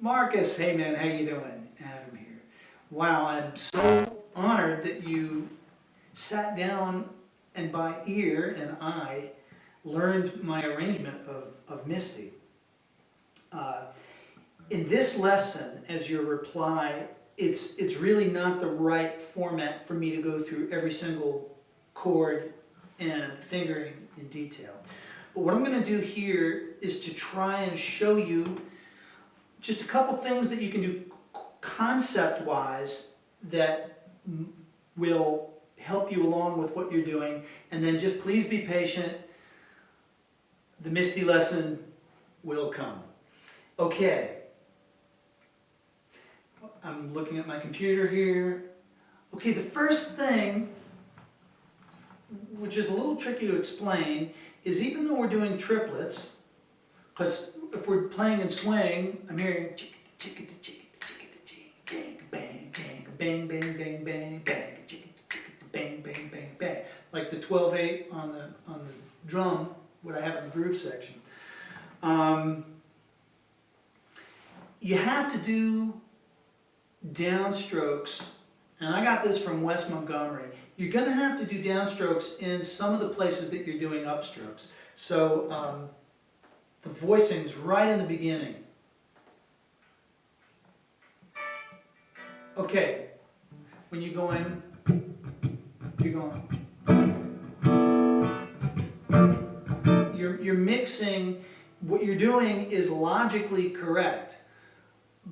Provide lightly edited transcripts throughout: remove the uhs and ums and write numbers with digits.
Marcus, hey man, how you doing? Adam here. Wow, I'm so honored that you sat down and by ear and eye learned my arrangement of Misty. In this lesson, as your reply, it's really not the right format for me to go through every single chord and fingering in detail. But what I'm going to do here is to try and show you just a couple things that you can do concept-wise that will help you along with what you're doing. And then just please be patient. The Misty lesson will come. Okay. I'm looking at my computer here. Okay, the first thing, which is a little tricky to explain, is even though we're doing triplets, because if we're playing in swing, I'm hearing bang, bang, bang, bang, bang, bang, bang, bang, bang, bang, bang, like the 12/8 on the drum, what I have in the groove section. You have to do downstrokes, and I got this from Wes Montgomery. You're going to have to do downstrokes in some of the places that you're doing upstrokes. So the voicing's right in the beginning. Okay, when you're going, you're mixing. What you're doing is logically correct,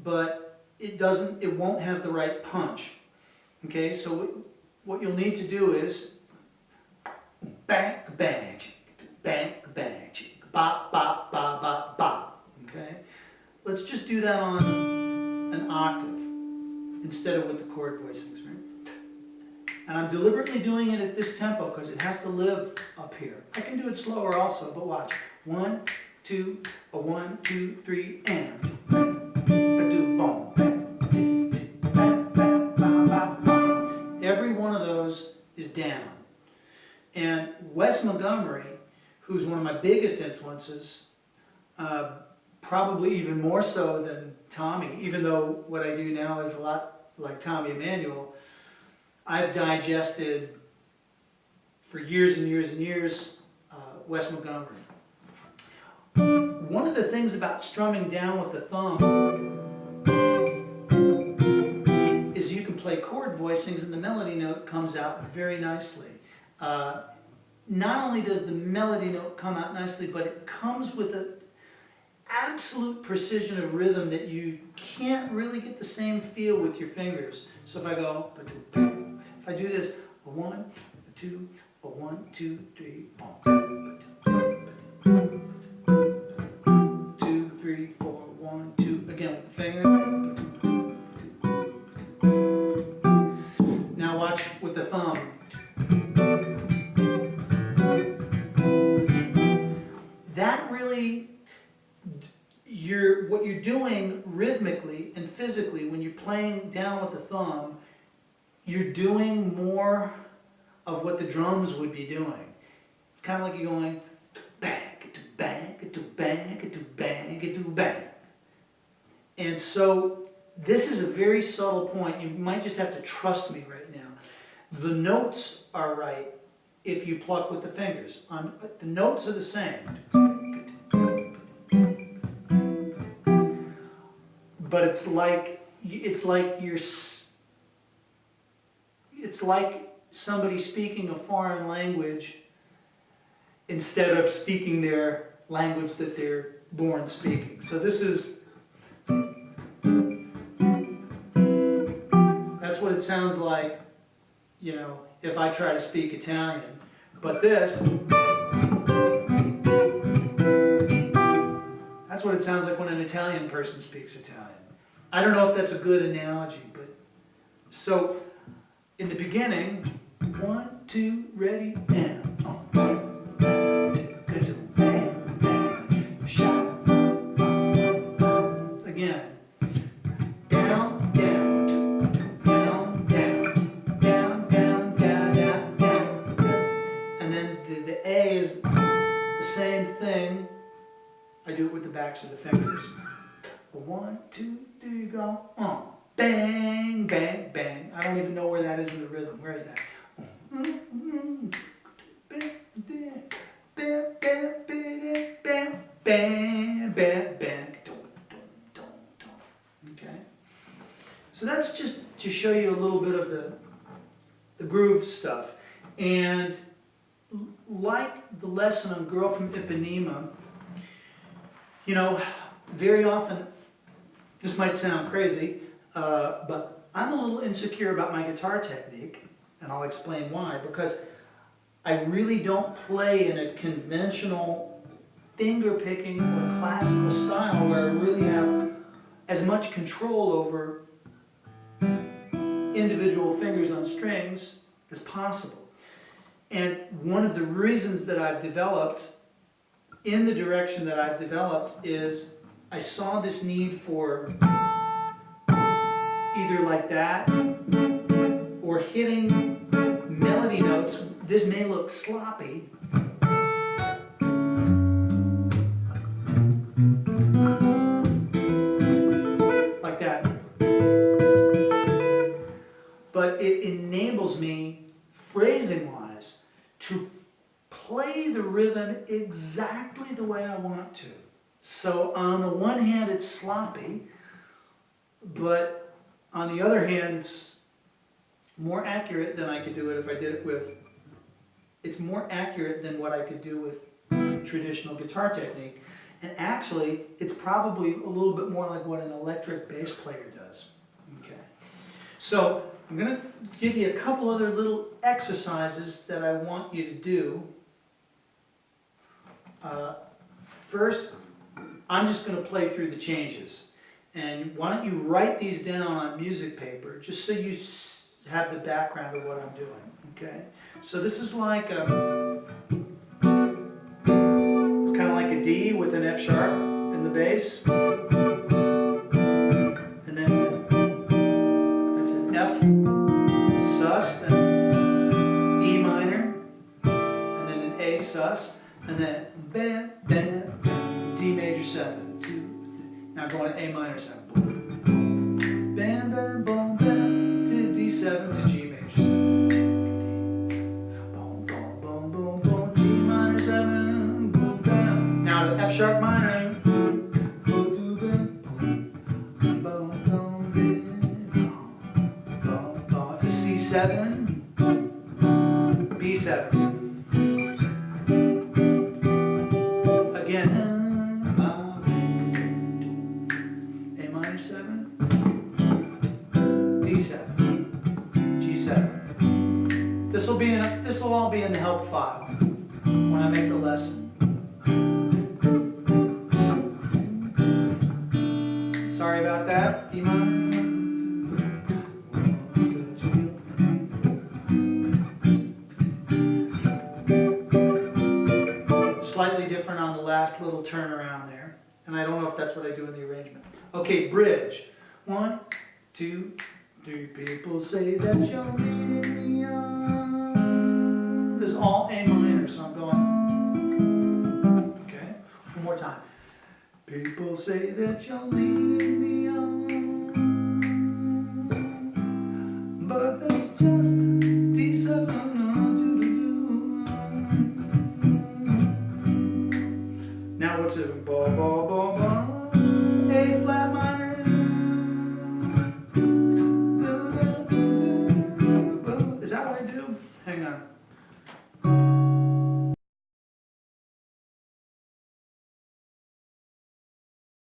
but it won't have the right punch. Okay, so what you'll need to do is bang, bang, bang, bang, bop, bop, bop, bop, bop. Okay, let's just do that on an octave instead of with the chord voicings, right? And I'm deliberately doing it at this tempo because it has to live up here. I can do it slower also, but watch. 1, 2, a 1, 2, 3, and do boom. Every one of those is down. And Wes Montgomery, who's one of my biggest influences, probably even more so than Tommy, even though what I do now is a lot like Tommy Emmanuel, I've digested for years and years and years Wes Montgomery. One of the things about strumming down with the thumb is you can play chord voicings and the melody note comes out very nicely. Not only does the melody note come out nicely, but it comes with an absolute precision of rhythm that you can't really get the same feel with your fingers. So if I go, if I do this, a 1, a 2, a 1, 2, 3, 4, 2, 3, 4, 1, 2, again with the finger. Now watch with the thumb. That really, what you're doing rhythmically and physically when you're playing down with the thumb, you're doing more of what the drums would be doing. It's kind of like you're going bang, bang, bang, bang, bang. And so this is a very subtle point. You might just have to trust me right now. The notes are right if you pluck with the fingers. The notes are the same. But it's like somebody speaking a foreign language instead of speaking their language that they're born speaking. So this is, that's what it sounds like, you know, if I try to speak Italian. But this, that's what it sounds like when an Italian person speaks Italian. I don't know if that's a good analogy, but so in the beginning, 1, 2, ready, and again, down, down, down, down, down, down, down, down, down, and then the A is the same thing. I do it with the backs of the fingers. 1, 2, 3, go. Bang, bang, bang. I don't even know where that is in the rhythm. Where is that? Bam, bam, bam. Okay. So that's just to show you a little bit of the groove stuff. And like the lesson on Girl from Ipanema, you know, very often, this might sound crazy, but I'm a little insecure about my guitar technique, and I'll explain why. Because I really don't play in a conventional finger-picking or classical style where I really have as much control over individual fingers on strings as possible. And one of the reasons that I've developed in the direction that I've developed is I saw this need for either like that or hitting melody notes. This may look sloppy, like that, but it enables me, phrasing-wise, to play the rhythm exactly the way I want to. So on the one hand it's sloppy, but on the other hand it's more accurate than I could do it if I did it with, it's more accurate than what I could do with traditional guitar technique. And actually, it's probably a little bit more like what an electric bass player does. Okay. So I'm going to give you a couple other little exercises that I want you to do. First, I'm just going to play through the changes. And why don't you write these down on music paper, just so you have the background of what I'm doing. Okay? So this is like it's kind of like a D with an F sharp in the bass. And then that's an F sus, then E minor, and then an A sus, and then bam, bam, D major 7. 2, now going to A minor 7. Boom, bam, bam, boom, bam, to D7 to G major 7. Boom, boom, boom, boom, boom, G minor 7, boom, bam. Now to F sharp minor. It's a C7, B7. Again, A minor 7, D7, G7. This will all be in the help file when I make the lesson. Sorry about that, E minor. Slightly different on the last little turnaround there, and I don't know if that's what I do in the arrangement. Okay, bridge. 1, 2, 3. People say that you're leading me on. This is all A minor, so I'm going. Okay, one more time. People say that you're leading me on, but that's just D7. Now what's it? Ba ba ba ba. A flat minor.